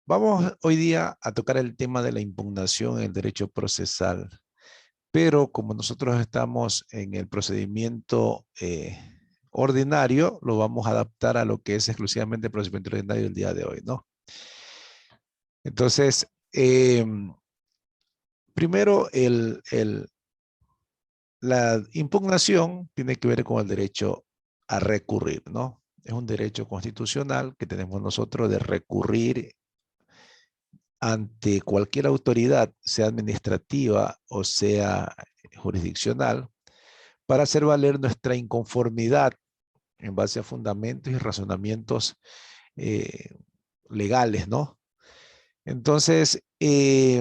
Vamos hoy día a tocar el tema de la impugnación en el derecho procesal, pero como nosotros estamos en el procedimiento ordinario, lo vamos a adaptar a lo que es exclusivamente el procedimiento ordinario del día de hoy, ¿no? Entonces, primero, la impugnación tiene que ver con el derecho a recurrir, ¿no? Es un derecho constitucional que tenemos nosotros de recurrir ante cualquier autoridad, sea administrativa o sea jurisdiccional, para hacer valer nuestra inconformidad en base a fundamentos y razonamientos eh, legales, ¿no? Entonces, si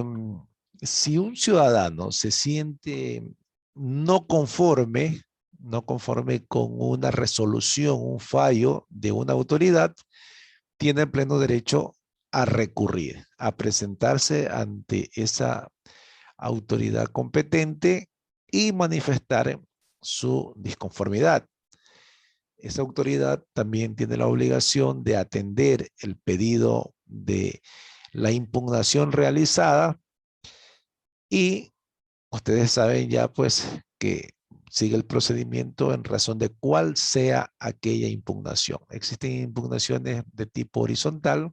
un ciudadano se siente no conforme, no conforme con una resolución, un fallo de una autoridad, tiene pleno derecho a recurrir, a presentarse ante esa autoridad competente y manifestar su disconformidad. Esa autoridad también tiene la obligación de atender el pedido de la impugnación realizada y ustedes saben ya pues que sigue el procedimiento en razón de cuál sea aquella impugnación. Existen impugnaciones de tipo horizontal,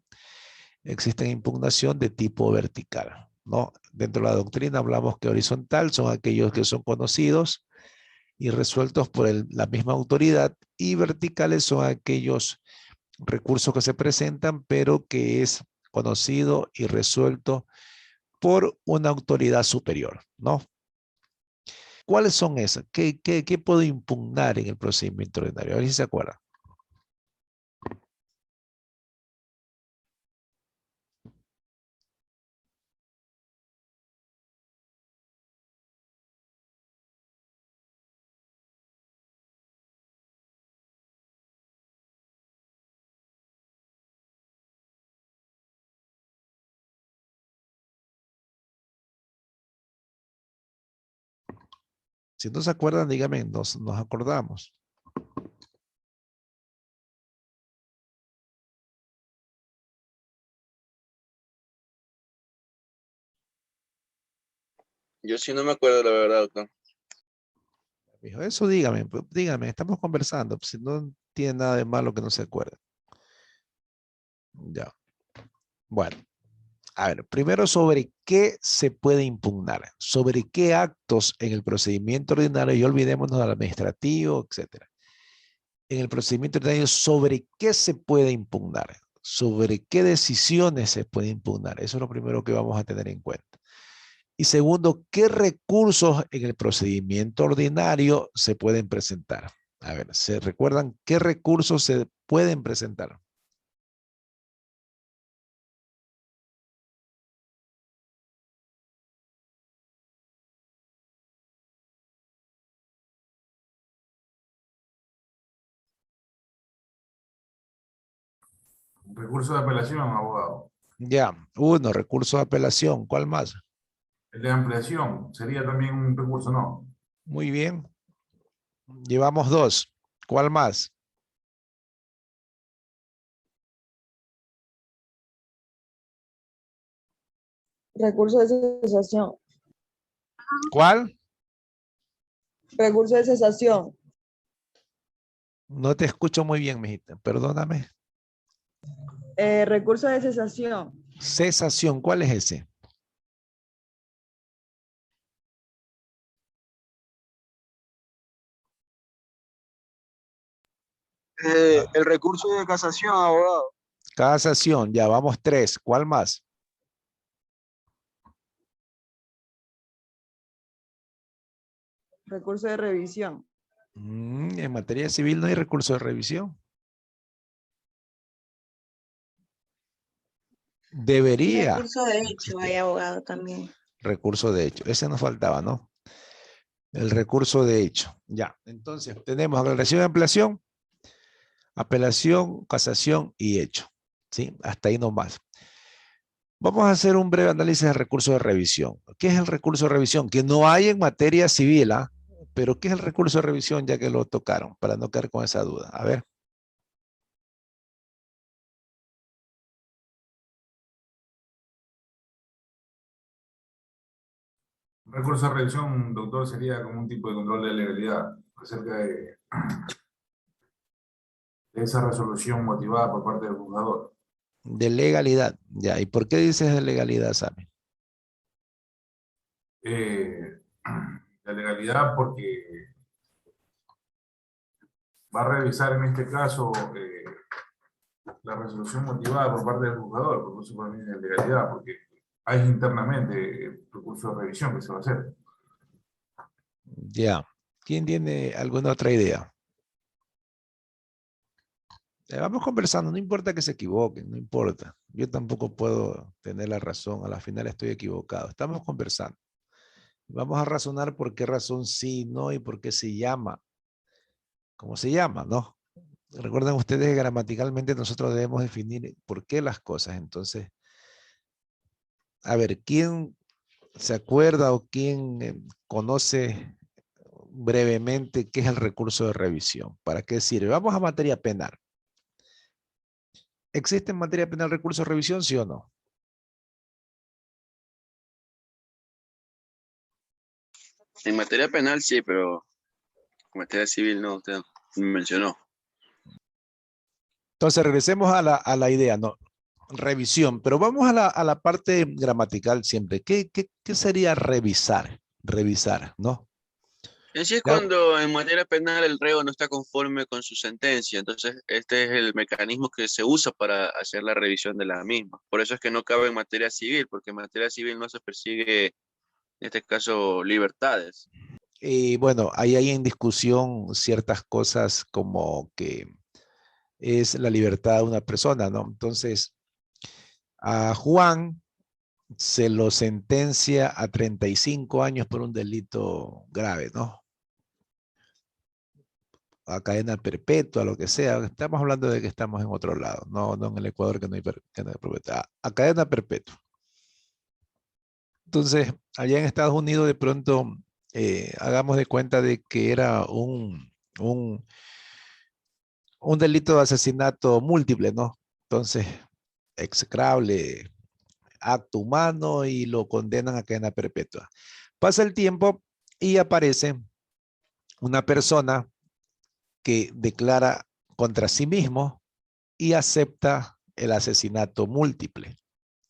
existen impugnación de tipo vertical, ¿no? Dentro de la doctrina hablamos que horizontal son aquellos que son conocidos y resueltos por la misma autoridad, y verticales son aquellos recursos que se presentan pero que es conocido y resuelto por una autoridad superior, ¿no? ¿Cuáles son esas? ¿Qué puedo impugnar en el procedimiento ordinario? A ver si se acuerdan. Si no se acuerdan, díganme, nos acordamos. Yo sí no me acuerdo, la verdad, doctor. Dijo, eso dígame, pues, dígame, estamos conversando, pues, si no tiene nada de malo que no se acuerde. Ya. Bueno, a ver, primero sobre qué se puede impugnar, sobre qué actos en el procedimiento ordinario, y olvidémonos del administrativo, etcétera. En el procedimiento ordinario, sobre qué se puede impugnar, sobre qué decisiones se puede impugnar. Eso es lo primero que vamos a tener en cuenta. Y segundo, ¿qué recursos en el procedimiento ordinario se pueden presentar? A ver, ¿se recuerdan qué recursos se pueden presentar? Recurso de apelación, abogado. Ya, uno, recurso de apelación. ¿Cuál más? El de ampliación sería también un recurso, ¿no? Muy bien. Llevamos dos. ¿Cuál más? Recurso de cesación. ¿Cuál? Recurso de cesación. No te escucho muy bien, mijita. Perdóname. Recurso de cesación. Cesación. ¿Cuál es ese? Ah, El recurso de casación, abogado. casación. Ya vamos tres. ¿Cuál más? Recurso de revisión. En materia civil no hay recurso de revisión. Debería Recurso de hecho, existir. hay abogado también. Recurso de hecho. Ese nos faltaba, ¿no? El recurso de hecho. Ya. Entonces, tenemos aclaración de ampliación, apelación, casación y hecho. ¿Sí? Hasta ahí nomás. Vamos a hacer un breve análisis del recurso de revisión. ¿Qué es el recurso de revisión? Que no hay en materia civil, ¿ah? Pero ¿qué es el recurso de revisión ya que lo tocaron? Para no quedar con esa duda. A ver. Recurso de revisión, doctor, sería como un tipo de control de legalidad acerca de esa resolución motivada por parte del juzgador. De legalidad, ya. ¿Y por qué dices de legalidad, Sammy? La legalidad porque va a revisar en este caso la resolución motivada por parte del juzgador, por eso para mí es de legalidad, porque hay internamente recurso de revisión que se va a hacer. Ya. ¿Quién tiene alguna otra idea? Vamos conversando, no importa que se equivoquen, no importa. Yo tampoco puedo tener la razón, a la final estoy equivocado. Estamos conversando. Vamos a razonar por qué razón sí, no y por qué se llama, como se llama, ¿no? Recuerden ustedes que gramaticalmente nosotros debemos definir por qué las cosas. Entonces, a ver, ¿quién se acuerda o quién conoce brevemente qué es el recurso de revisión? ¿Para qué sirve? Vamos a materia penal. ¿Existe en materia penal recurso de revisión, sí o no? En materia penal sí, pero en materia civil no, usted mencionó. Entonces, regresemos a la idea, ¿no? Revisión, pero vamos a la parte gramatical siempre. ¿Qué sería revisar? Revisar, ¿no? En sí es Ya, cuando en materia penal el reo no está conforme con su sentencia, entonces este es el mecanismo que se usa para hacer la revisión de la misma. Por eso es que no cabe en materia civil, porque en materia civil no se persigue, en este caso, libertades. y bueno, ahí hay en discusión ciertas cosas como que es la libertad de una persona, ¿no? Entonces, a Juan se lo sentencia a 35 años por un delito grave, ¿no? A cadena perpetua, lo que sea. Estamos hablando de que estamos en otro lado, no en el Ecuador que no hay cadena perpetua. A cadena perpetua. Entonces, allá en Estados Unidos de pronto hagamos de cuenta de que era un delito de asesinato múltiple, ¿no? Entonces, execrable, acto humano y lo condenan a cadena perpetua. Pasa el tiempo y aparece una persona que declara contra sí mismo y acepta el asesinato múltiple,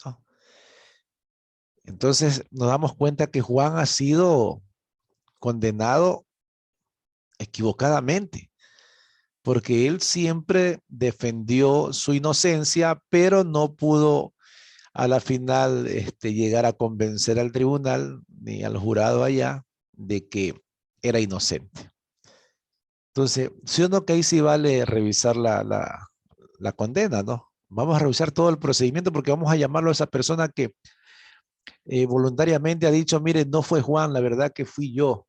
¿no? Entonces nos damos cuenta que Juan ha sido condenado equivocadamente, porque él siempre defendió su inocencia, pero no pudo a la final llegar a convencer al tribunal ni al jurado allá de que era inocente. Entonces, sí o no que ahí sí vale revisar la condena, ¿no? Vamos a revisar todo el procedimiento porque vamos a llamarlo a esa persona que voluntariamente ha dicho, mire, no fue Juan, la verdad que fui yo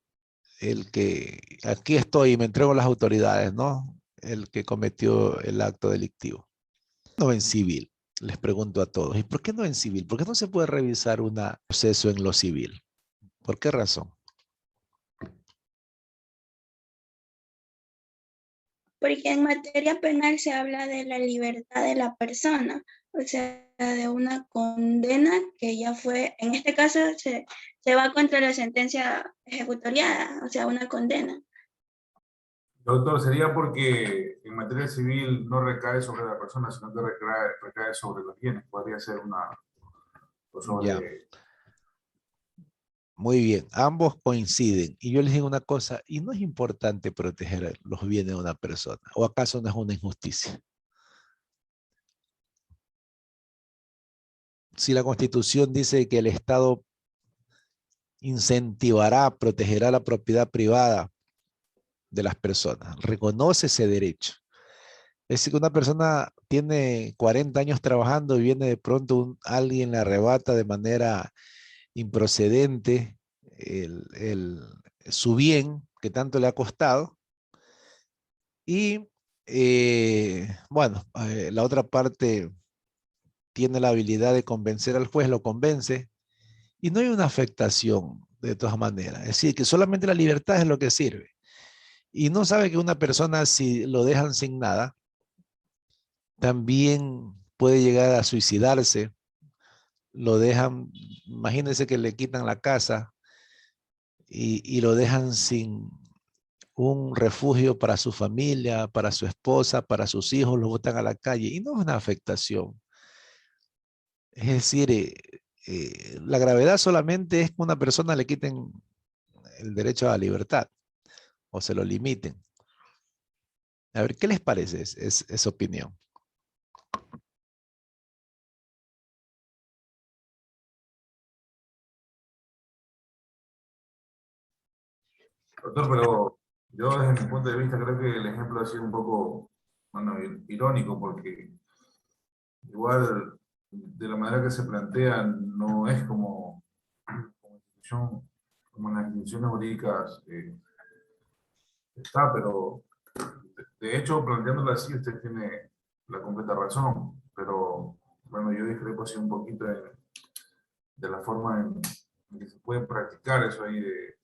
el que aquí estoy y me entrego a las autoridades, ¿no? El que cometió el acto delictivo. No en civil, les pregunto a todos. ¿Y por qué no en civil? ¿Por qué no se puede revisar un proceso en lo civil? ¿Por qué razón? Porque en materia penal se habla de la libertad de la persona, o sea, de una condena que ya fue, en este caso se va contra la sentencia ejecutoriada, o sea, una condena. Doctor, sería porque en materia civil no recae sobre la persona, sino que recae sobre los bienes. Podría ser una, o Ya, sobre. muy bien. Ambos coinciden. Y yo les digo una cosa, y no es importante proteger los bienes de una persona. ¿O acaso no es una injusticia? Si la Constitución dice que el Estado incentivará, protegerá la propiedad privada de las personas, reconoce ese derecho. Es decir, que una persona tiene 40 años trabajando y viene de pronto alguien le arrebata de manera improcedente su bien que tanto le ha costado y bueno, la otra parte tiene la habilidad de convencer al juez, lo convence y no hay una afectación de todas maneras. Es decir, que solamente la libertad es lo que sirve. Y no sabe que una persona si lo dejan sin nada, también puede llegar a suicidarse, lo dejan, imagínense que le quitan la casa, y lo dejan sin un refugio para su familia, para su esposa, para sus hijos, lo botan a la calle y no es una afectación. Es decir, la gravedad solamente es que una persona le quiten el derecho a la libertad o se lo limiten. A ver, ¿qué les parece esa opinión? Doctor, pero yo desde mi punto de vista creo que el ejemplo ha sido un poco, bueno, irónico, porque igual de la manera que se plantea no es como en las instituciones jurídicas está, pero de hecho planteándolo así usted tiene la completa razón, pero bueno, yo discrepo así un poquito de la forma en que se puede practicar eso ahí de...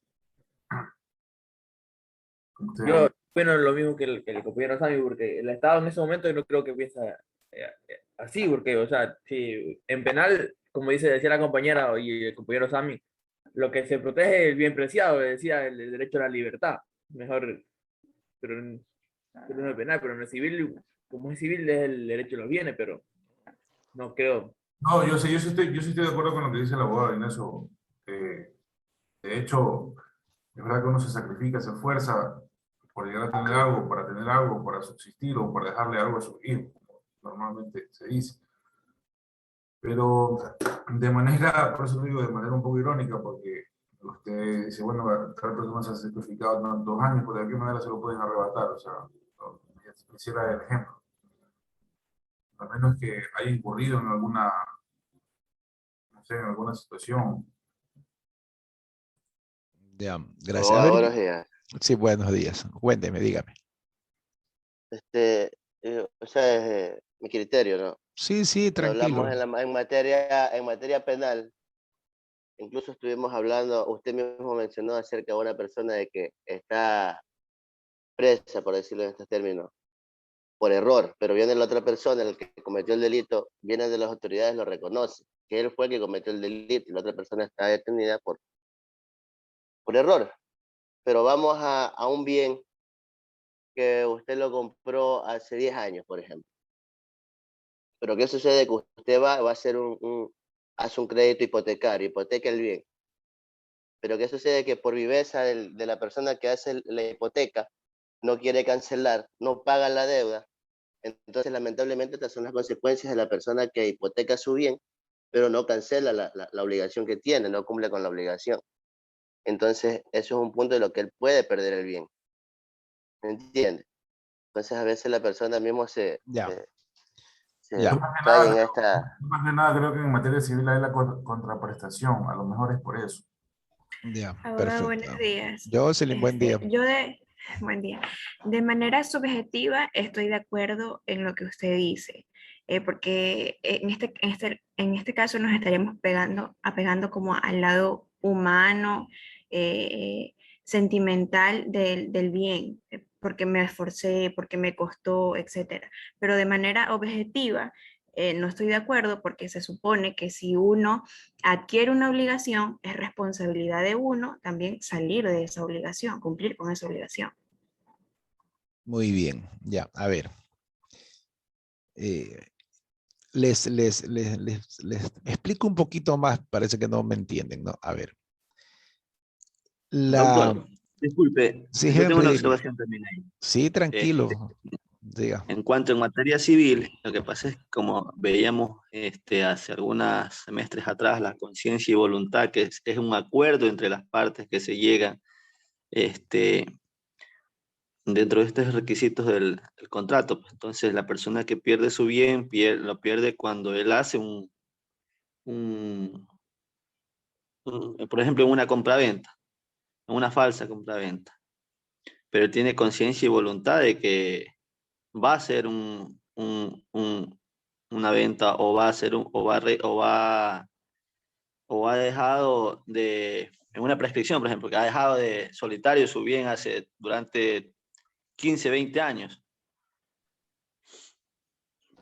como usted Yo opino lo mismo que el compañero Sammy, porque el Estado en ese momento yo no creo que piensa así, porque, o sea, si en penal, como decía la compañera y el compañero Sammy, lo que se protege es el bien preciado, decía el derecho a la libertad, mejor, pero no es penal, pero en el civil, como es civil, es el derecho a los bienes, pero no creo. No, yo sí estoy de acuerdo con lo que dice el abogado en eso. De hecho, es verdad que uno se sacrifica, se esfuerza por llegar a tener algo, para subsistir o para dejarle algo a su hijo, como normalmente se dice. Pero de manera, por eso digo, de manera un poco irónica, porque usted dice, bueno, tal persona se ha sacrificado tantos años, ¿por de qué manera se lo pueden arrebatar? O sea, quisiera el ejemplo. A menos que haya incurrido en alguna, no sé, en alguna situación. Ya, gracias. A ver, Buenos días. sí, buenos días. Cuénteme, dígame. O sea, es mi criterio, ¿no? Sí, sí, Cuando hablamos tranquilo. en materia penal, incluso estuvimos hablando, usted mismo mencionó acerca de una persona de que está presa, por decirlo en estos términos, por error, pero viene la otra persona, el que cometió el delito, viene de las autoridades, lo reconoce, que él fue el que cometió el delito y la otra persona está detenida por error. Pero vamos a un bien que usted lo compró hace 10 años, por ejemplo. Pero ¿qué sucede? Que usted va a hacer hace un crédito hipotecario, hipoteca el bien. Pero ¿qué sucede? Que por viveza de la persona que hace la hipoteca, no quiere cancelar, no paga la deuda. Entonces, lamentablemente, estas son las consecuencias de la persona que hipoteca su bien, pero no cancela la obligación que tiene, no cumple con la obligación. Entonces, eso es un punto de lo que él puede perder el bien. ¿Me entiende? Entonces, a veces la persona mismo Ya, se ya. cae en esta... Más que nada creo que en materia civil hay la contraprestación, a lo mejor es por eso. Ya, Ahora, buenos perfecto. días. Jocelyn, buen día. Buen día. De manera subjetiva, estoy de acuerdo en lo que usted dice, porque en este caso nos estaríamos apegando como al lado humano, sentimental del bien, porque me esforcé, porque me costó, etcétera. Pero de manera objetiva, no estoy de acuerdo porque se supone que si uno adquiere una obligación, es responsabilidad de uno también salir de esa obligación, cumplir con esa obligación. Muy bien, ya, a ver. Les explico un poquito más, parece que no me entienden, ¿no? A ver. Doctor, disculpe, Sí, yo tengo una Henry. observación también ahí. Sí, tranquilo. Diga. En cuanto a materia civil, lo que pasa es que como veíamos hace algunos semestres atrás, la conciencia y voluntad, que es un acuerdo entre las partes que se llega dentro de estos requisitos del contrato. Entonces, la persona que pierde su bien, lo pierde cuando él hace por ejemplo, una compraventa, una falsa compraventa. Pero él tiene conciencia y voluntad de que va a hacer una venta o va a hacer o ha dejado en una prescripción, por ejemplo, que ha dejado de solitario su bien durante 15, 20 años.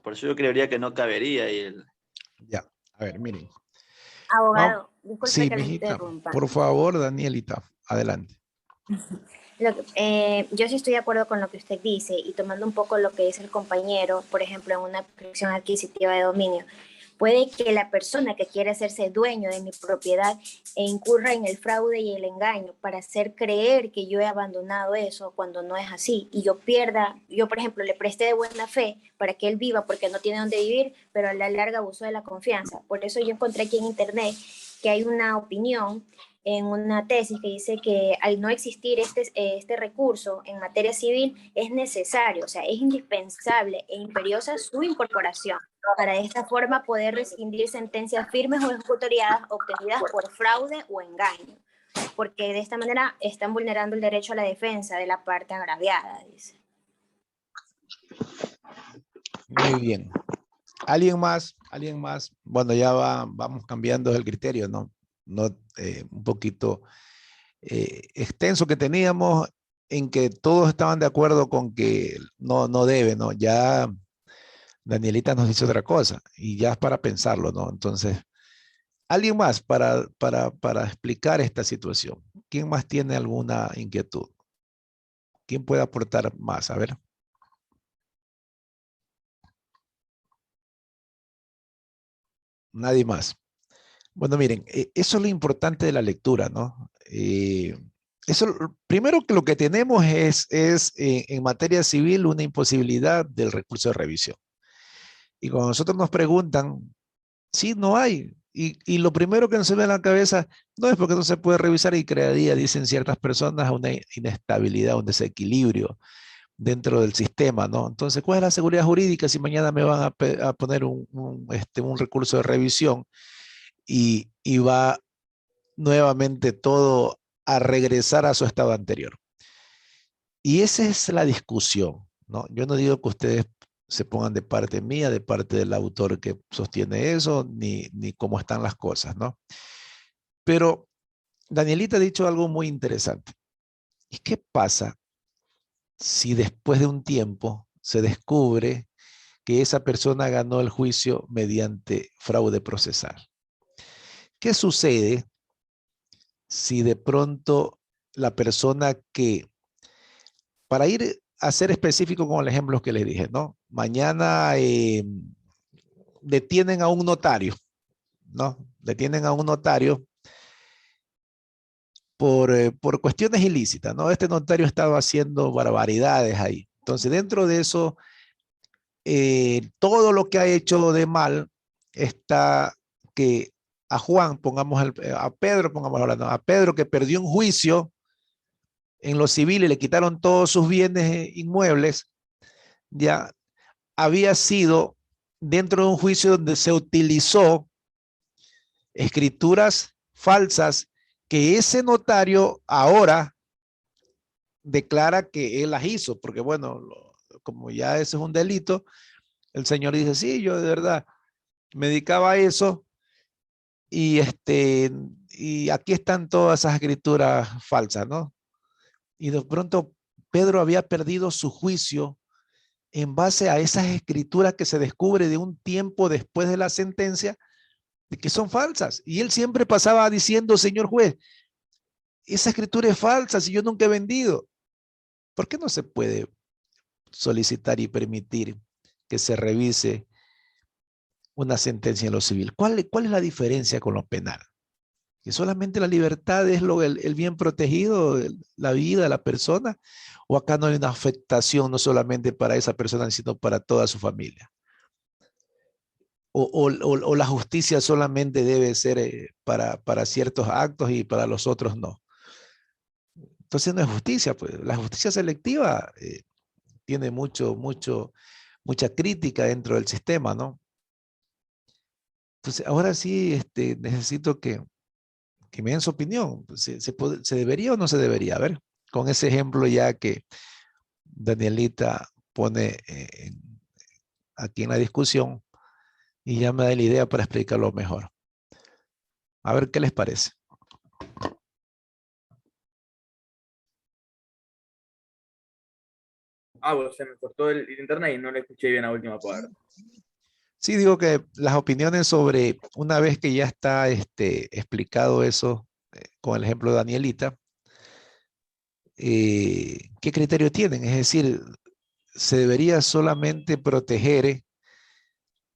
Por eso yo creería que no cabería Ya, a ver, miren. Abogado, No, disculpe sí, que le mijita, interrumpa. por favor, Danielita, Adelante. Yo sí estoy de acuerdo con lo que usted dice y tomando un poco lo que dice el compañero, por ejemplo, en una protección adquisitiva de dominio, puede que la persona que quiere hacerse dueño de mi propiedad incurra en el fraude y el engaño para hacer creer que yo he abandonado eso cuando no es así y yo pierda, yo por ejemplo le presté de buena fe para que él viva porque no tiene dónde vivir, pero a la larga abusó de la confianza. Por eso yo encontré aquí en internet que hay una opinión en una tesis que dice que al no existir este recurso en materia civil es necesario, o sea, es indispensable e imperiosa su incorporación para de esta forma poder rescindir sentencias firmes o ejecutoriadas obtenidas por fraude o engaño, porque de esta manera están vulnerando el derecho a la defensa de la parte agraviada, dice. Muy bien. ¿Alguien más? ¿Alguien más? Bueno, ya vamos cambiando el criterio, ¿no? Un poquito extenso que teníamos en que todos estaban de acuerdo con que no debe, ¿no? Ya Danielita nos dice otra cosa y ya es para pensarlo, ¿no? Entonces, ¿alguien más para explicar esta situación? ¿Quién más tiene alguna inquietud? ¿Quién puede aportar más? A ver. Nadie más. Bueno, miren, eso es lo importante de la lectura, ¿no? Primero que lo que tenemos es en materia civil una imposibilidad del recurso de revisión. Y cuando nosotros nos preguntan, sí, no hay. Y lo primero que nos ve en la cabeza no es porque no se puede revisar y crearía, dicen ciertas personas, una inestabilidad, un desequilibrio dentro del sistema, ¿no? Entonces, ¿cuál es la seguridad jurídica si mañana me van a poner un recurso de revisión y va nuevamente todo a regresar a su estado anterior? Y esa es la discusión, ¿no? Yo no digo que ustedes se pongan de parte mía, de parte del autor que sostiene eso, ni cómo están las cosas, ¿no? Pero Danielita ha dicho algo muy interesante. ¿Y qué pasa si después de un tiempo se descubre que esa persona ganó el juicio mediante fraude procesal? ¿Qué sucede si de pronto la persona que, para ir a ser específico con el ejemplo que les dije, ¿no? Mañana detienen a un notario, ¿no? Detienen a un notario por cuestiones ilícitas, ¿no? Este notario estaba haciendo barbaridades ahí. Entonces, dentro de eso, todo lo que ha hecho de mal está que a Juan, a Pedro, pongamos hablando, a Pedro que perdió un juicio en lo civil y le quitaron todos sus bienes inmuebles, ya había sido dentro de un juicio donde se utilizó escrituras falsas que ese notario ahora declara que él las hizo, porque bueno, como ya eso es un delito, el señor dice, sí, yo de verdad me dedicaba a eso y aquí están todas esas escrituras falsas, ¿no? Y de pronto Pedro había perdido su juicio en base a esas escrituras que se descubre de un tiempo después de la sentencia, de que son falsas. Y él siempre pasaba diciendo, señor juez, esa escritura es falsa si yo nunca he vendido. ¿Por qué no se puede solicitar y permitir que se revise una sentencia en lo civil? ¿Cuál es la diferencia con lo penal? ¿Que solamente la libertad es el bien protegido, la vida de la persona? ¿O acá no hay una afectación no solamente para esa persona, sino para toda su familia? ¿O la justicia solamente debe ser para ciertos actos y para los otros no? Entonces no es justicia, pues. La justicia selectiva tiene mucha crítica dentro del sistema, ¿no? Entonces, ahora sí necesito que me den su opinión. ¿Se debería o no se debería? A ver, con ese ejemplo ya que Danielita pone aquí en la discusión y ya me da la idea para explicarlo mejor. A ver, ¿qué les parece? Bueno, se me cortó el internet y no le escuché bien la última palabra. Sí, digo que las opiniones sobre, una vez que ya está explicado eso con el ejemplo de Danielita, ¿qué criterio tienen? Es decir, se debería solamente proteger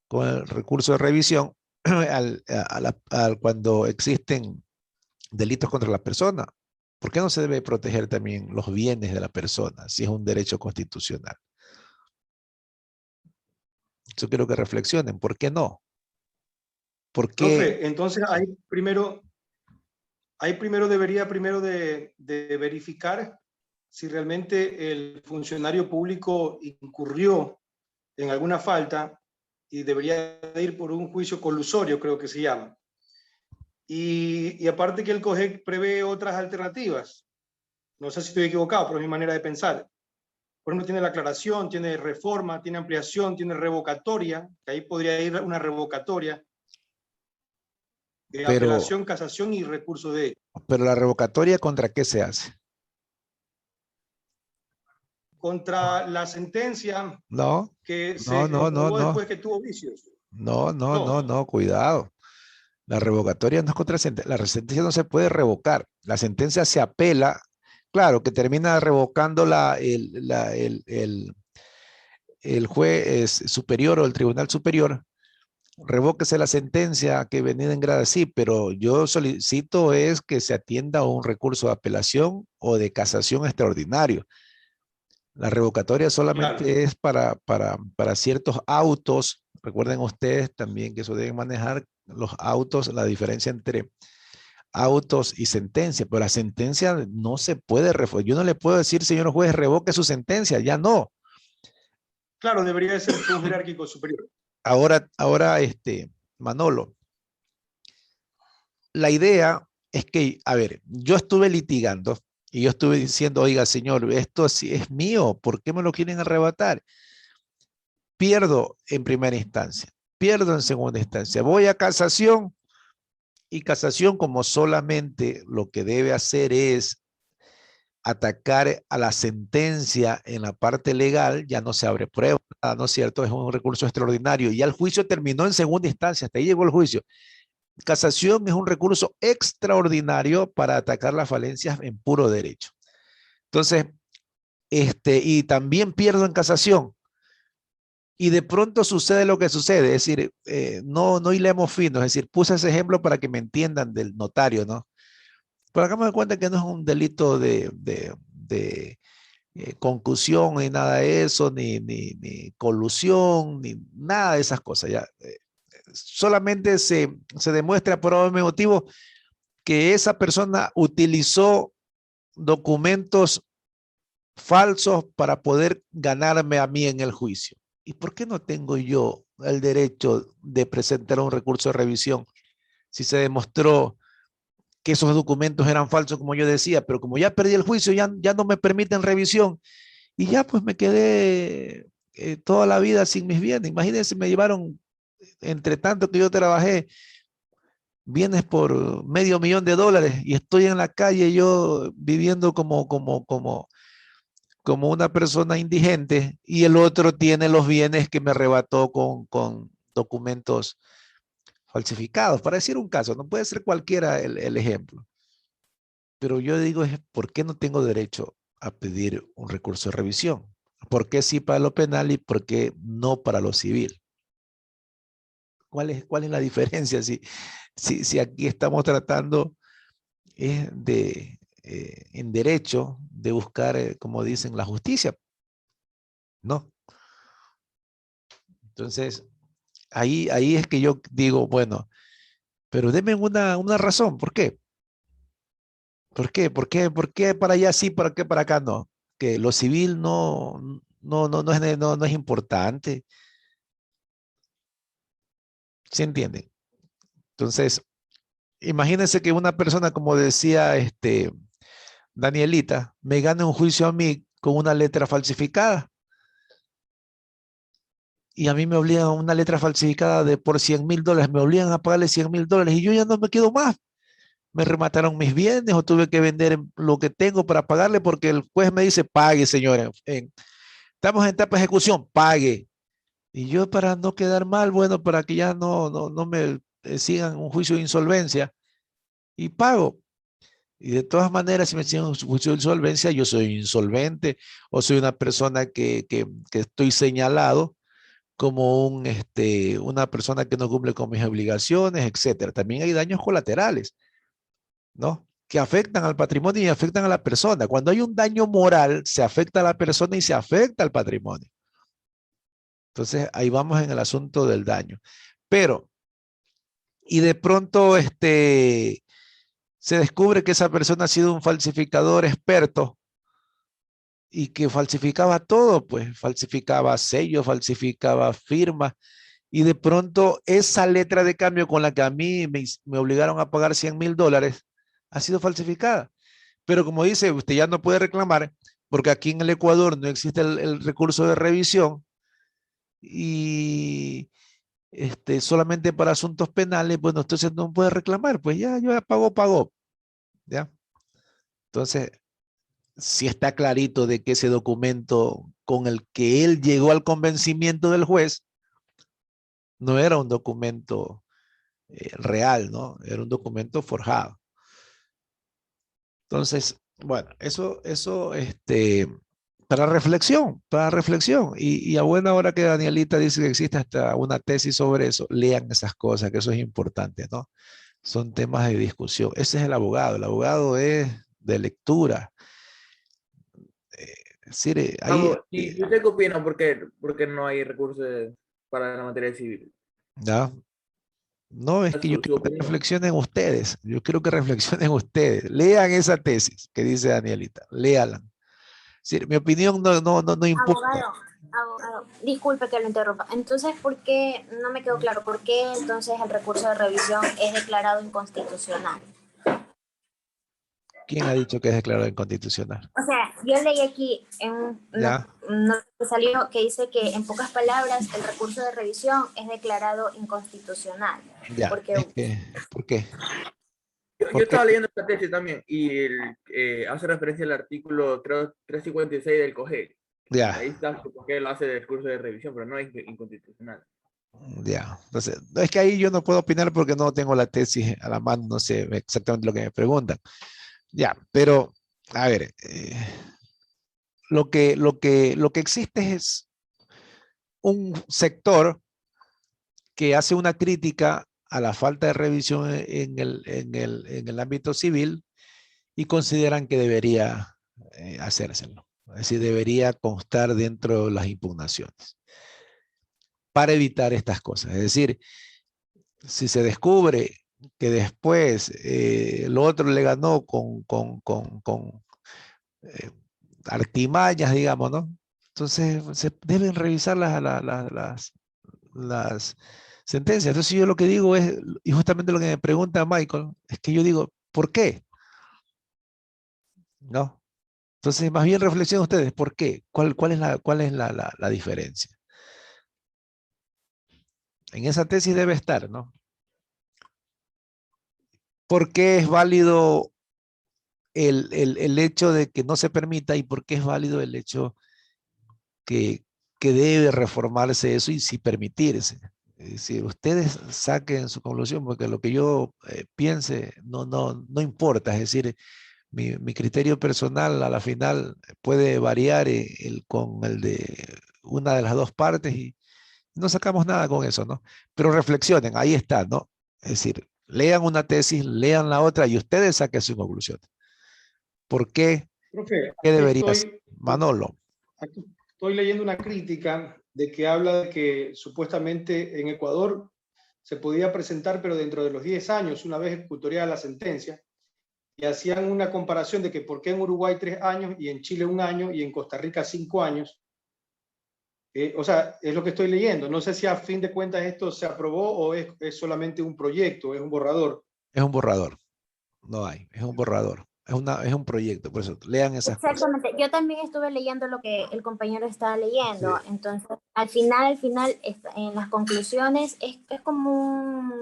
con el recurso de revisión cuando existen delitos contra la persona. ¿Por qué no se debe proteger también los bienes de la persona si es un derecho constitucional? Yo quiero que reflexionen. ¿Por qué no? ¿Por qué? Profe, entonces debería primero de verificar si realmente el funcionario público incurrió en alguna falta y debería ir por un juicio colusorio, creo que se llama. Y aparte que el COGEC prevé otras alternativas. No sé si estoy equivocado, pero es mi manera de pensar. Por ejemplo, tiene la aclaración, tiene reforma, tiene ampliación, tiene revocatoria, que ahí podría ir una revocatoria, apelación, casación y recurso de... Pero la revocatoria, ¿contra qué se hace? Contra la sentencia No, que no, se no, no, aprobó no. después que tuvo vicios. No, cuidado. La revocatoria no es contra la sentencia. La sentencia no se puede revocar. La sentencia se apela, claro, que termina revocando el juez superior o el tribunal superior. Revóquese la sentencia que venida en grada, sí, pero yo solicito es que se atienda a un recurso de apelación o de casación extraordinario. La revocatoria solamente es para ciertos autos. Recuerden ustedes también que eso deben manejar los autos, la diferencia entre autos y sentencia, pero la sentencia no se puede revocar. Yo no le puedo decir, señor juez, revoque su sentencia, ya no. Claro, debería de ser un jerárquico superior. Ahora, Manolo, la idea es que, a ver, yo estuve litigando y yo estuve diciendo, oiga, señor, esto sí es mío, ¿por qué me lo quieren arrebatar? Pierdo en primera instancia, pierdo en segunda instancia, voy a casación y casación, como solamente lo que debe hacer es atacar a la sentencia en la parte legal, ya no se abre prueba, ¿no es cierto? Es un recurso extraordinario. Ya el juicio terminó en segunda instancia, hasta ahí llegó el juicio. Casación es un recurso extraordinario para atacar las falencias en puro derecho. Entonces, y también pierdo en casación. Y de pronto sucede lo que sucede, es decir, no hilemos fino, es decir, puse ese ejemplo para que me entiendan del notario, ¿no? Pero acá me doy cuenta que no es un delito de concusión ni nada de eso, ni colusión, ni nada de esas cosas. Ya. Solamente se demuestra por algún motivo que esa persona utilizó documentos falsos para poder ganarme a mí en el juicio. ¿Y por qué no tengo yo el derecho de presentar un recurso de revisión si se demostró que esos documentos eran falsos, como yo decía? Pero como ya perdí el juicio, ya no me permiten revisión y ya pues me quedé toda la vida sin mis bienes. Imagínense, me llevaron, entre tanto que yo trabajé, bienes por $500,000 y estoy en la calle yo viviendo como una persona indigente, y el otro tiene los bienes que me arrebató con documentos falsificados. Para decir un caso, no puede ser cualquiera el ejemplo. Pero yo digo, ¿por qué no tengo derecho a pedir un recurso de revisión? ¿Por qué sí para lo penal y por qué no para lo civil? ¿Cuál es la diferencia? Si aquí estamos tratando en derecho de buscar, como dicen, la justicia. No. Entonces, ahí es que yo digo, bueno, pero denme una razón. ¿Por qué? ¿Por qué? ¿Por qué para allá sí, para qué para acá no? Que lo civil no es importante. ¿Se entiende? Entonces, imagínense que una persona, como decía Danielita, me gane un juicio a mí con una letra falsificada. Y a mí me obligan a una letra falsificada por $100,000, me obligan a pagarle $100,000 y yo ya no me quedo más. Me remataron mis bienes o tuve que vender lo que tengo para pagarle porque el juez me dice, pague, señora. Estamos en etapa de ejecución, pague. Y yo, para no quedar mal, bueno, para que ya no me sigan un juicio de insolvencia, y pago. Y de todas maneras, si me exigen un juicio de insolvencia, yo soy insolvente o soy una persona que estoy señalado como una persona que no cumple con mis obligaciones, etcétera. También hay daños colaterales, ¿no? Que afectan al patrimonio y afectan a la persona. Cuando hay un daño moral, se afecta a la persona y se afecta al patrimonio. Entonces, ahí vamos en el asunto del daño. Pero, y de pronto, se descubre que esa persona ha sido un falsificador experto y que falsificaba todo, pues falsificaba sellos, falsificaba firmas, y de pronto esa letra de cambio con la que a mí me obligaron a pagar $100,000 ha sido falsificada. Pero como dice, usted ya no puede reclamar porque aquí en el Ecuador no existe el recurso de revisión y solamente para asuntos penales, bueno, entonces no puede reclamar, pues ya pagó, ¿ya? Entonces, si está clarito de que ese documento con el que él llegó al convencimiento del juez no era un documento real, ¿no? Era un documento forjado. Entonces, bueno, eso para reflexión. Y a buena hora que Danielita dice que existe hasta una tesis sobre eso, lean esas cosas, que eso es importante, ¿no? Son temas de discusión. Ese es el abogado es de lectura. Ahí, ¿Y usted qué opina? ¿Por qué no hay recursos para la materia civil? ¿ya? No, es que yo quiero que reflexionen ustedes. Yo quiero que reflexionen ustedes. Lean esa tesis que dice Danielita. Léala. Sí, mi opinión no importa. Abogado, disculpe que lo interrumpa. Entonces, ¿por qué, no me quedó claro, por qué entonces el recurso de revisión es declarado inconstitucional? ¿Quién ha dicho que es declarado inconstitucional? O sea, yo leí aquí en que salió que dice que en pocas palabras el recurso de revisión es declarado inconstitucional. Ya, Porque, ¿por qué? Yo estaba leyendo esta tesis también y hace referencia al artículo 356 del COGEC. Ya. Ahí está porque lo hace del curso de revisión, pero no es inconstitucional. Ya, entonces, es que ahí yo no puedo opinar porque no tengo la tesis a la mano, no sé exactamente lo que me preguntan. Ya, pero, a ver, lo que existe es un sector que hace una crítica a la falta de revisión en el ámbito civil y consideran que debería hacérselo. Es decir, debería constar dentro de las impugnaciones para evitar estas cosas. Es decir, si se descubre que después el otro le ganó con artimañas, digamos, ¿no? Entonces se deben revisar las sentencias. Entonces yo lo que digo es, y justamente lo que me pregunta Michael, es que yo digo, ¿por qué? ¿No? Entonces más bien reflexionen ustedes, ¿por qué? ¿Cuál es la diferencia? En esa tesis debe estar, ¿no? ¿Por qué es válido el hecho de que no se permita y por qué es válido el hecho que debe reformarse eso y sí permitirse? Es decir, ustedes saquen su conclusión porque lo que yo piense no importa. Es decir, mi criterio personal a la final puede variar con el de una de las dos partes y no sacamos nada con eso, ¿no? Pero reflexionen, ahí está, ¿no? Es decir, lean una tesis, lean la otra y ustedes saquen su conclusión. ¿Por qué? Profe, ¿Qué debería ser? Manolo. Aquí estoy leyendo una crítica de que habla de que supuestamente en Ecuador se podía presentar, pero dentro de los 10 años, una vez ejecutoriada la sentencia, y hacían una comparación de que por qué en Uruguay 3 años y en Chile 1 año y en Costa Rica 5 años. O sea, es lo que estoy leyendo. No sé si a fin de cuentas esto se aprobó o es solamente un proyecto, es un borrador. Es un borrador. No hay, es un borrador. Es un proyecto, por eso lean esas cosas. exactamente, yo también estuve leyendo lo que el compañero estaba leyendo, sí. Entonces al final, en las conclusiones es como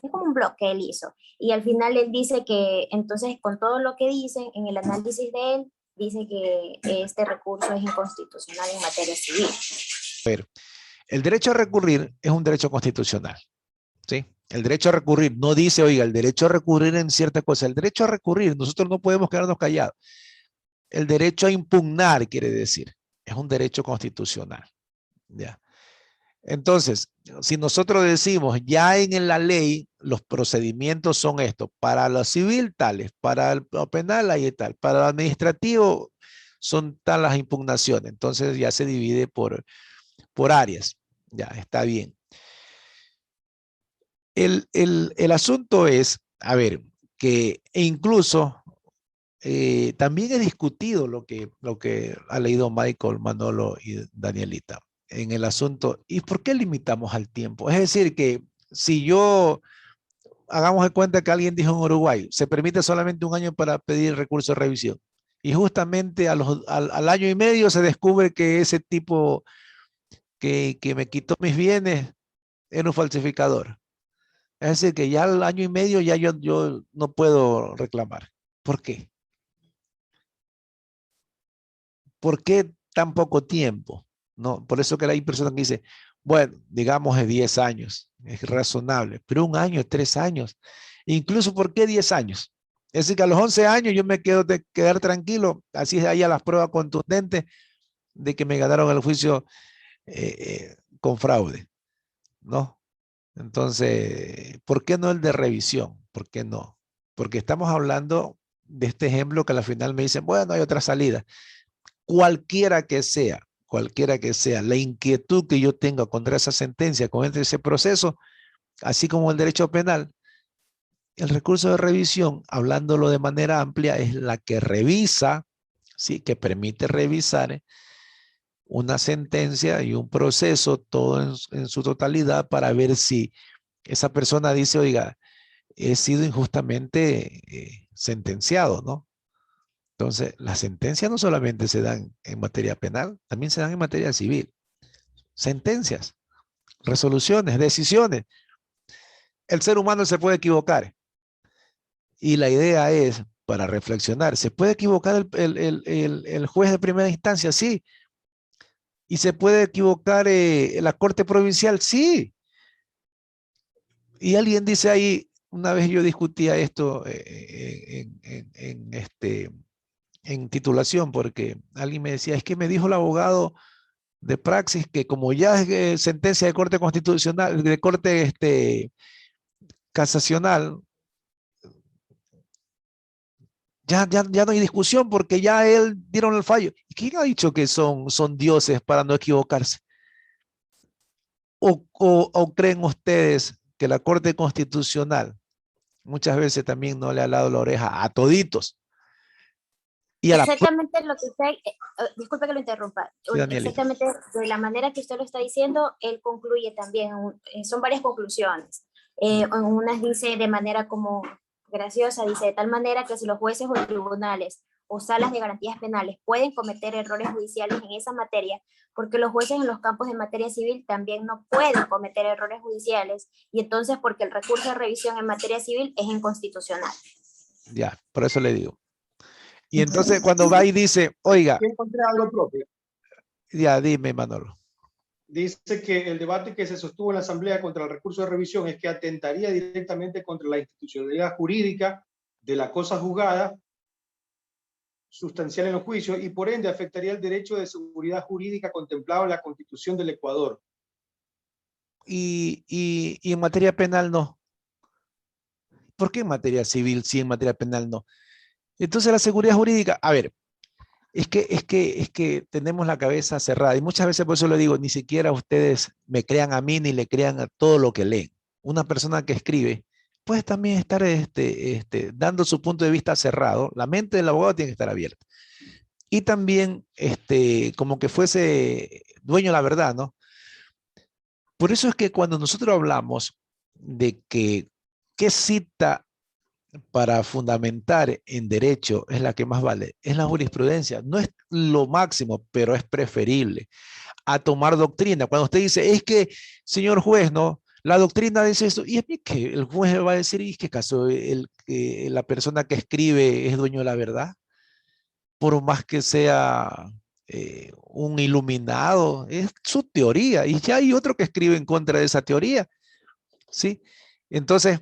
un blog que él hizo, y al final él dice que entonces con todo lo que dicen, en el análisis de él, dice que este recurso es inconstitucional en materia civil. Pero el derecho a recurrir es un derecho constitucional, ¿sí? El derecho a recurrir. No dice, oiga, el derecho a recurrir en cierta cosa. El derecho a recurrir, nosotros no podemos quedarnos callados. El derecho a impugnar, quiere decir, es un derecho constitucional. ¿Ya? Entonces, si nosotros decimos ya en la ley los procedimientos son estos, para lo civil tales, para lo penal hay tal, para lo administrativo son tal las impugnaciones, entonces ya se divide por áreas, ya está bien. El asunto es, a ver, que incluso también he discutido lo que ha leído Michael, Manolo y Danielita en el asunto, ¿y por qué limitamos al tiempo? Es decir, que si yo, hagamos de cuenta que alguien dijo en Uruguay, se permite solamente un año para pedir recurso de revisión, y justamente al año y medio se descubre que ese tipo que me quitó mis bienes era un falsificador. Es decir, que ya al año y medio ya yo no puedo reclamar. ¿Por qué? ¿Por qué tan poco tiempo? ¿No? Por eso que hay personas que dicen, bueno, digamos de 10 años, es razonable, pero un año, 3 años, incluso ¿por qué 10 años? Es decir, que a los 11 años yo me quedo de quedar tranquilo, así haya las pruebas contundentes de que me ganaron el juicio con fraude, ¿no? Entonces, ¿por qué no el de revisión? ¿Por qué no? Porque estamos hablando de este ejemplo que al final me dicen, bueno, hay otra salida. Cualquiera que sea, la inquietud que yo tenga contra esa sentencia, contra ese proceso, así como el derecho penal, el recurso de revisión, hablándolo de manera amplia, es la que revisa, ¿sí? Que permite revisar una sentencia y un proceso, todo en su totalidad, para ver si esa persona dice, oiga, he sido injustamente sentenciado, ¿no? Entonces, las sentencias no solamente se dan en materia penal, también se dan en materia civil. Sentencias, resoluciones, decisiones. El ser humano se puede equivocar. Y la idea es, para reflexionar, ¿se puede equivocar el juez de primera instancia? Sí. ¿Y se puede equivocar la corte provincial? Sí. Y alguien dice ahí, una vez yo discutía esto en titulación, porque alguien me decía, es que me dijo el abogado de praxis que como ya es sentencia de corte constitucional, de corte casacional, ya no hay discusión porque ya él dieron el fallo. ¿Y quién ha dicho que son dioses para no equivocarse? ¿O creen ustedes que la Corte Constitucional muchas veces también no le ha dado la oreja a toditos? Y a exactamente lo que usted, disculpe que lo interrumpa, sí, exactamente de la manera que usted lo está diciendo, él concluye también, son varias conclusiones. Unas dice de manera como graciosa, dice de tal manera que si los jueces o tribunales o salas de garantías penales pueden cometer errores judiciales en esa materia, porque los jueces en los campos de materia civil también no pueden cometer errores judiciales, y entonces porque el recurso de revisión en materia civil es inconstitucional. Ya, por eso le digo. Y entonces cuando va y dice, oiga, Yo encontré algo propio. Ya, dime, Manolo. Dice que el debate que se sostuvo en la Asamblea contra el recurso de revisión es que atentaría directamente contra la institucionalidad jurídica de la cosa juzgada, sustancial en los juicios, y por ende afectaría el derecho de seguridad jurídica contemplado en la Constitución del Ecuador. Y en materia penal no. ¿Por qué en materia civil sí, en materia penal no? Entonces la seguridad jurídica, a ver, es que tenemos la cabeza cerrada y muchas veces por eso le digo, ni siquiera ustedes me crean a mí ni le crean a todo lo que leen. Una persona que escribe puede también estar dando su punto de vista cerrado. La mente del abogado tiene que estar abierta. Y también como que fuese dueño de la verdad, ¿no? Por eso es que cuando nosotros hablamos de que qué cita para fundamentar en derecho es la que más vale, es la jurisprudencia. No es lo máximo, pero es preferible a tomar doctrina. Cuando usted dice, es que, señor juez, ¿no? La doctrina dice esto, y es que el juez va a decir, ¿y qué caso? La persona que escribe es dueño de la verdad, por más que sea un iluminado, es su teoría, y ya hay otro que escribe en contra de esa teoría, ¿sí? Entonces,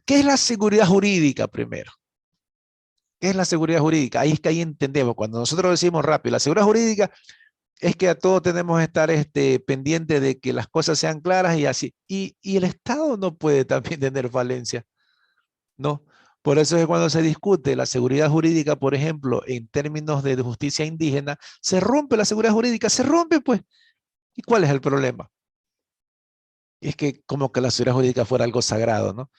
¿qué es la seguridad jurídica primero? ¿Qué es la seguridad jurídica? Ahí es que ahí entendemos. Cuando nosotros decimos rápido, la seguridad jurídica es que a todos tenemos que estar pendiente de que las cosas sean claras y así. Y el Estado no puede también tener falencia, ¿no? Por eso es que cuando se discute la seguridad jurídica, por ejemplo, en términos de justicia indígena, se rompe la seguridad jurídica, se rompe pues. ¿Y cuál es el problema? Es que como que la seguridad jurídica fuera algo sagrado, ¿no?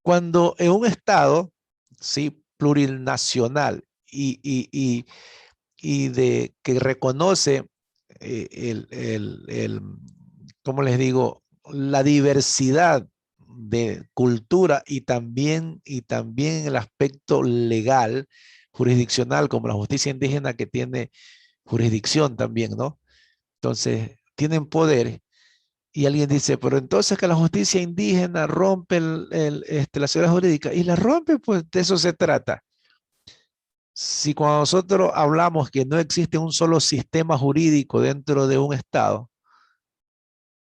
Cuando en un Estado, sí, plurinacional y que reconoce ¿cómo les digo? La diversidad de cultura y también el aspecto legal, jurisdiccional, como la justicia indígena que tiene jurisdicción también, ¿no? Entonces, tienen poder. Y alguien dice, pero entonces que la justicia indígena rompe la seguridad jurídica. Y la rompe, pues de eso se trata. Si cuando nosotros hablamos que no existe un solo sistema jurídico dentro de un Estado,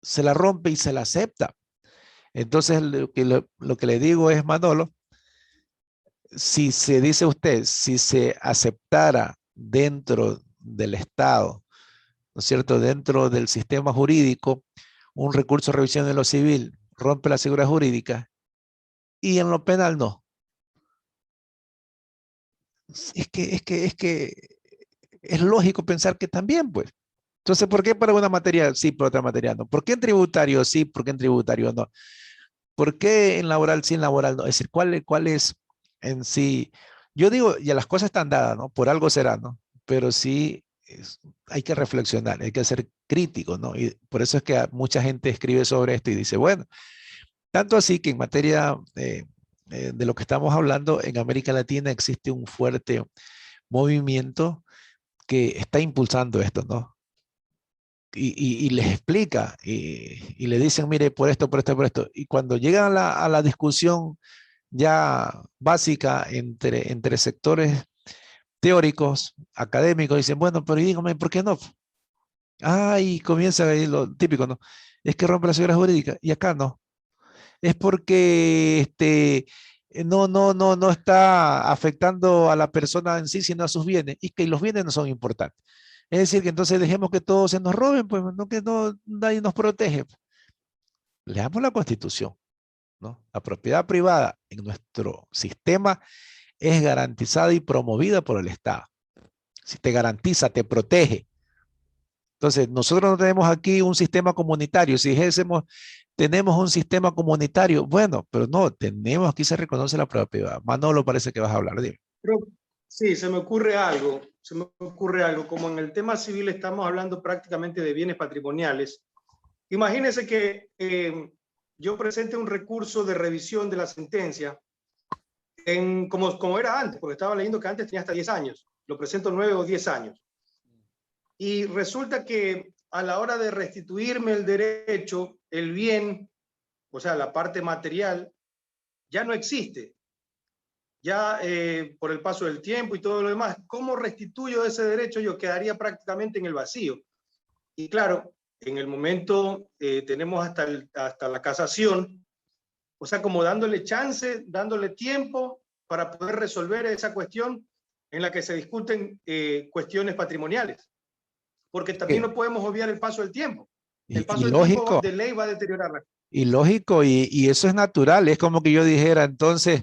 se la rompe y se la acepta. Entonces, lo que le digo es, Manolo, si se dice usted, si se aceptara dentro del Estado, ¿no es cierto?, dentro del sistema jurídico, un recurso de revisión en lo civil rompe la seguridad jurídica y en lo penal no. Es que es lógico pensar que también, pues. Entonces, ¿por qué para una materia sí, para otra materia no? ¿Por qué en tributario sí, por qué en tributario no? ¿Por qué en laboral sí, en laboral no? Es decir, ¿cuál es en sí? Yo digo, ya las cosas están dadas, ¿no? Por algo será, ¿no? Pero sí hay que reflexionar, hay que ser crítico, ¿no? Y por eso es que mucha gente escribe sobre esto y dice, bueno, tanto así que en materia de lo que estamos hablando, en América Latina existe un fuerte movimiento que está impulsando esto, ¿no? Y les explica y le dicen, mire, por esto, por esto, por esto. Y cuando llegan a la discusión ya básica entre sectores teóricos, académicos, dicen, bueno, pero dígame, ¿por qué no? Ah, y comienza ahí lo típico, ¿no? Es que rompe la seguridad jurídica y acá no. Es porque no está afectando a la persona en sí, sino a sus bienes, y que los bienes no son importantes. Es decir, que entonces dejemos que todos se nos roben, pues no que nadie nos protege. Leamos la Constitución, ¿no? La propiedad privada en nuestro sistema es garantizada y promovida por el Estado. Si te garantiza, te protege. Entonces, nosotros no tenemos aquí un sistema comunitario. Si dijésemos, tenemos un sistema comunitario, bueno, pero no, tenemos, aquí se reconoce la propiedad. Manolo parece que vas a hablar, dime. Pero, sí, se me ocurre algo, como en el tema civil estamos hablando prácticamente de bienes patrimoniales. Imagínense que yo presente un recurso de revisión de la sentencia, como era antes, porque estaba leyendo que antes tenía hasta 10 años, lo presento 9 o 10 años. Y resulta que a la hora de restituirme el derecho, el bien, o sea, la parte material, ya no existe. Ya por el paso del tiempo y todo lo demás, ¿cómo restituyo ese derecho? Yo quedaría prácticamente en el vacío. Y claro, en el momento tenemos hasta la casación, o sea, como dándole chance, dándole tiempo para poder resolver esa cuestión en la que se discuten cuestiones patrimoniales. Porque también no podemos obviar el paso del tiempo. El paso del tiempo de ley va a deteriorarla. Y lógico, y eso es natural. Es como que yo dijera, entonces,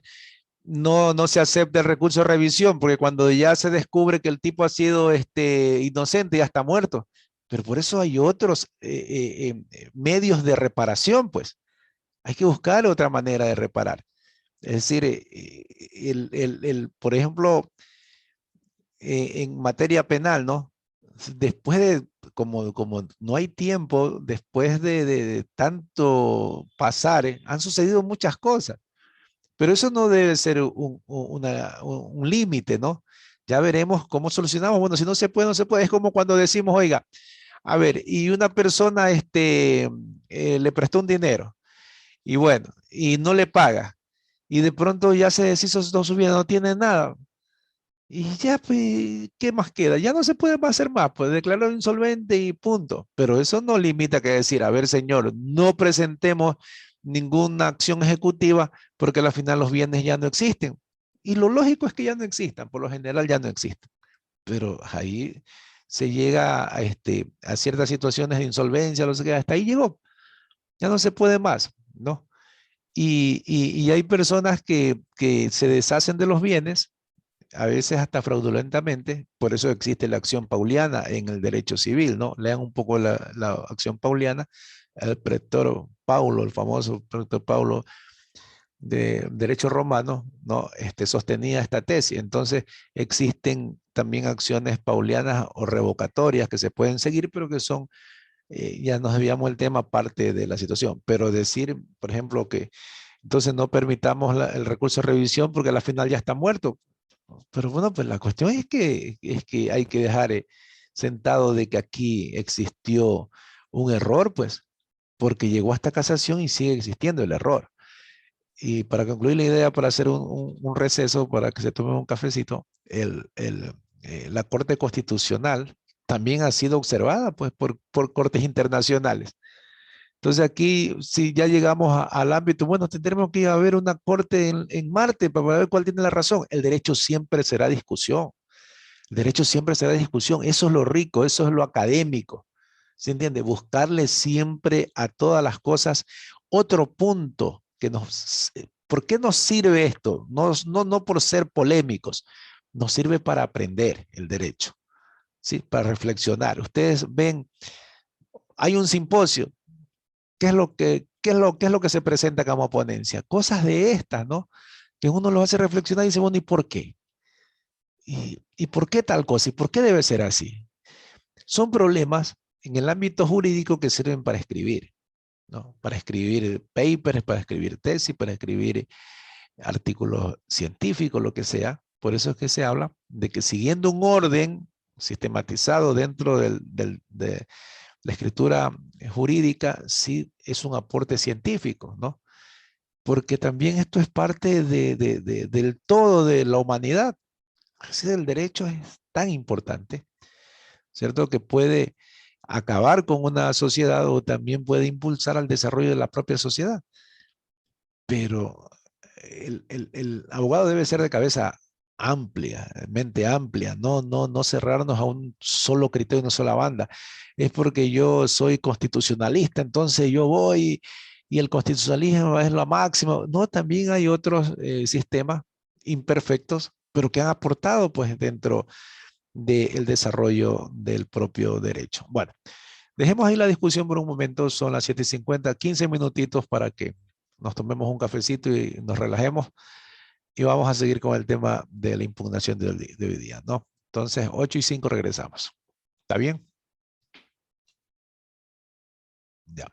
no se acepta el recurso de revisión, porque cuando ya se descubre que el tipo ha sido inocente, ya está muerto. Pero por eso hay otros medios de reparación, pues. Hay que buscar otra manera de reparar. Es decir, por ejemplo, en materia penal, ¿no? Después de, como no hay tiempo, después de tanto pasar, han sucedido muchas cosas. Pero eso no debe ser un límite, ¿no? Ya veremos cómo solucionamos. Bueno, si no se puede, no se puede. Es como cuando decimos, oiga, a ver, y una persona le prestó un dinero y bueno, y no le paga. Y de pronto ya se deshizo de su vida, no tiene nada. Y ya, pues, ¿qué más queda? Ya no se puede hacer más, pues declararlo insolvente y punto. Pero eso no limita que decir, a ver, señor, no presentemos ninguna acción ejecutiva porque al final los bienes ya no existen. Y lo lógico es que ya no existan, por lo general ya no existen. Pero ahí se llega a ciertas situaciones de insolvencia, no sé qué, hasta ahí llegó. Ya no se puede más, ¿no? Y hay personas que se deshacen de los bienes, a veces hasta fraudulentamente, por eso existe la acción pauliana en el derecho civil, ¿no? Lean un poco la acción pauliana, el pretor Paulo, el famoso pretor Paulo de derecho romano, ¿no? Sostenía esta tesis. Entonces existen también acciones paulianas o revocatorias que se pueden seguir, pero que son, ya nos desviamos el tema, parte de la situación. Pero decir, por ejemplo, que entonces no permitamos el recurso de revisión porque al final ya está muerto. Pero bueno, pues la cuestión es que hay que dejar sentado de que aquí existió un error, pues, porque llegó hasta casación y sigue existiendo el error. Y para concluir la idea, para hacer un receso, para que se tome un cafecito, la Corte Constitucional también ha sido observada pues, por cortes internacionales. Entonces aquí, si ya llegamos al ámbito, bueno, tendremos que ir a ver una corte en Marte para ver cuál tiene la razón. El derecho siempre será discusión. El derecho siempre será discusión. Eso es lo rico, eso es lo académico. ¿Se entiende? Buscarle siempre a todas las cosas otro punto que nos... ¿Por qué nos sirve esto? No por ser polémicos, nos sirve para aprender el derecho, ¿sí? Para reflexionar. Ustedes ven, hay un simposio. ¿Qué es lo que se presenta como ponencia? Cosas de estas, ¿no? Que uno lo hace reflexionar y dice, bueno, ¿y por qué? ¿Y por qué tal cosa? ¿Y por qué debe ser así? Son problemas en el ámbito jurídico que sirven para escribir, ¿no? Para escribir papers, para escribir tesis, para escribir artículos científicos, lo que sea. Por eso es que se habla de que siguiendo un orden sistematizado dentro de la escritura jurídica, sí es un aporte científico, ¿no? Porque también esto es parte del todo de la humanidad. Así el derecho es tan importante, ¿cierto? Que puede acabar con una sociedad o también puede impulsar al desarrollo de la propia sociedad. Pero el abogado debe ser de cabeza amplia, mente amplia, no cerrarnos a un solo criterio, una sola banda. Es porque yo soy constitucionalista, entonces yo voy y el constitucionalismo es lo máximo. No, también hay otros sistemas imperfectos, pero que han aportado pues dentro del desarrollo del propio derecho. Bueno, dejemos ahí la discusión por un momento, son las 7:50, 15 minutitos para que nos tomemos un cafecito y nos relajemos y vamos a seguir con el tema de la impugnación de hoy día, ¿no? Entonces, 8:05 regresamos. ¿Está bien? Ya.